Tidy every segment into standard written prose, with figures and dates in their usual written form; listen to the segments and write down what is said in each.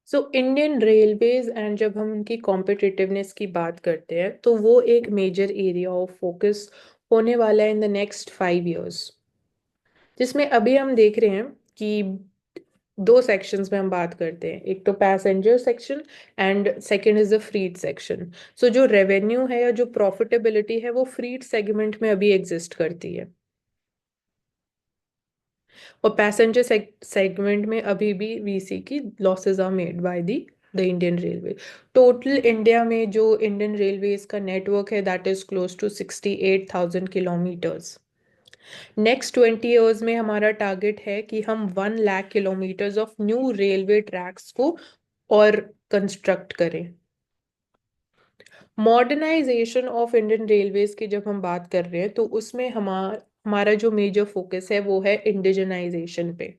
So Indian railways and जब हम उनकी कॉम्पिटिटिवनेस की बात करते हैं तो वो एक मेजर एरिया ऑफ फोकस होने वाला है इन द नेक्स्ट 5 years, जिसमें अभी हम देख रहे हैं कि दो सेक्शंस में हम बात करते हैं। एक तो passenger section and second is the freight section. So जो रेवेन्यू है या जो प्रॉफिटेबिलिटी है वो फ्रीट सेगमेंट में अभी एग्जिस्ट करती है, और पैसेंजर सेगमेंट में अभी भी वीसी की losses are made by the Indian railway. Total India में जो इंडियन रेलवेज का नेटवर्क है that is close to 68,000 kilometres. Next 20 years में हमारा टारगेट है कि हम 1 लाख kilometres of new railway tracks को और कंस्ट्रक्ट करें। मॉडर्नाइजेशन ऑफ इंडियन रेलवेज की जब हम बात कर रहे हैं तो उसमें हमारा जो मेजर फोकस है वो है इंडिजनाइजेशन पे,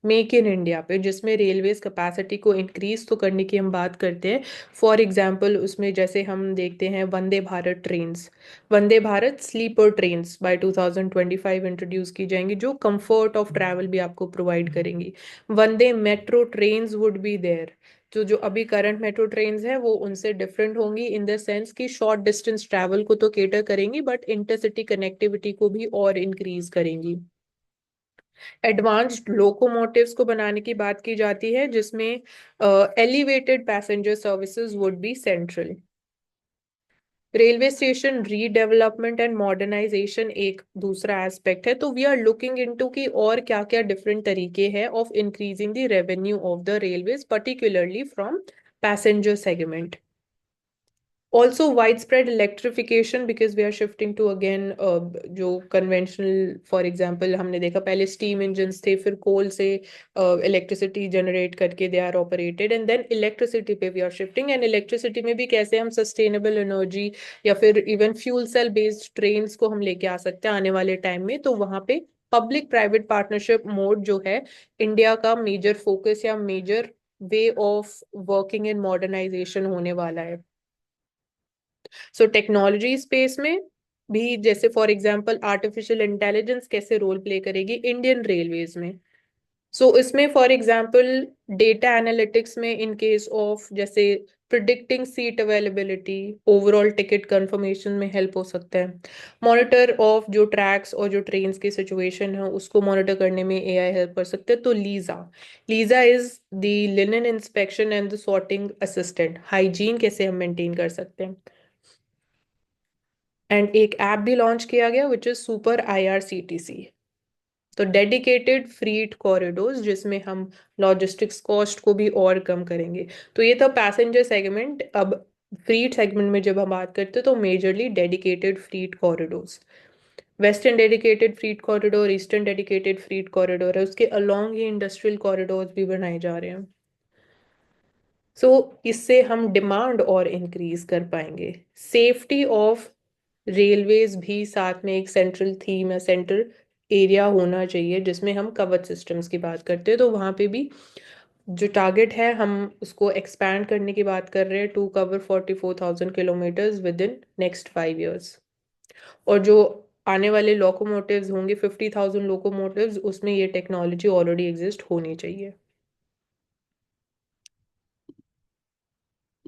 मेक इन इंडिया पे, जिसमें रेलवेज कैपेसिटी को इंक्रीज तो करने की हम बात करते हैं। फॉर एग्जांपल उसमें जैसे हम देखते हैं Vande Bharat trains, Vande Bharat sleeper trains by 2025 introduce की जाएंगी जो कंफर्ट ऑफ ट्रैवल भी आपको प्रोवाइड करेंगी। Vande metro trains would be there, जो अभी करंट मेट्रो ट्रेन्स है वो उनसे डिफरेंट होंगी इन द सेंस कि शॉर्ट डिस्टेंस ट्रैवल को तो केटर करेंगी बट इंटरसिटी कनेक्टिविटी को भी और इंक्रीज करेंगी। एडवांस्ड लोकोमोटिव्स को बनाने की बात की जाती है जिसमें elevated passenger services would be central. Railway station redevelopment and modernisation एक दूसरा एस्पेक्ट है, तो वी आर लुकिंग इनटू कि और क्या क्या डिफरेंट तरीके हैं of increasing the revenue of the railways particularly from passenger segment. Also widespread electrification because we are shifting to again जो conventional, for example हमने देखा पहले steam engines थे, फिर coal से electricity generate करके they are operated and then electricity पे we are shifting, and electricity में भी कैसे हम sustainable energy या फिर even fuel cell based trains को हम लेके आ सकते हैं आने वाले टाइम में। तो वहां पे पब्लिक प्राइवेट पार्टनरशिप मोड जो है इंडिया का मेजर फोकस या major way of working in modernisation होने वाला है। सो टेक्नोलॉजी स्पेस में भी जैसे फॉर एग्जांपल आर्टिफिशियल इंटेलिजेंस कैसे रोल प्ले करेगी इंडियन रेलवेज में। सो इसमें फॉर एग्जांपल डेटा एनालिटिक्स में इन केस ऑफ जैसे predicting seat availability, overall ticket confirmation में हेल्प हो सकता है। मॉनिटर ऑफ जो ट्रैक्स और जो ट्रेन्स की सिचुएशन है उसको मॉनिटर करने में एआई हेल्प कर सकते हैं। तो Lisa, Lisa is the linen inspection and the sorting assistant, hygiene कैसे हम मेंटेन कर सकते हैं। एंड एक ऐप भी लॉन्च किया गया विच इज सुपर आईआरसीटीसी, तो डेडिकेटेड फ्रीट कॉरिडोर्स जिसमें हम लॉजिस्टिक्स कॉस्ट को भी और कम करेंगे। तो ये था पैसेंजर सेगमेंट। अब फ्रीट सेगमेंट में जब हम बात करते हैं तो majorly dedicated freight corridors, western dedicated freight corridor, eastern dedicated freight corridor है, उसके अलोंग ही इंडस्ट्रियल कॉरिडोर्स भी बनाए जा रहे हैं। सो इससे हम डिमांड और इंक्रीज कर पाएंगे। सेफ्टी ऑफ रेलवेज भी साथ में एक सेंट्रल थीम या सेंट्रल एरिया होना चाहिए जिसमें हम कवच सिस्टम्स की बात करते हैं। तो वहाँ पे भी जो टारगेट है हम उसको एक्सपैंड करने की बात कर रहे हैं to cover 44,000 kilometres within next 5 years। और जो आने वाले लोकोमोटिव्स होंगे 50,000 लोकोमोटिव्स, उसमें ये टेक्नोलॉजी ऑलरेडी एग्जिस्ट होनी चाहिए।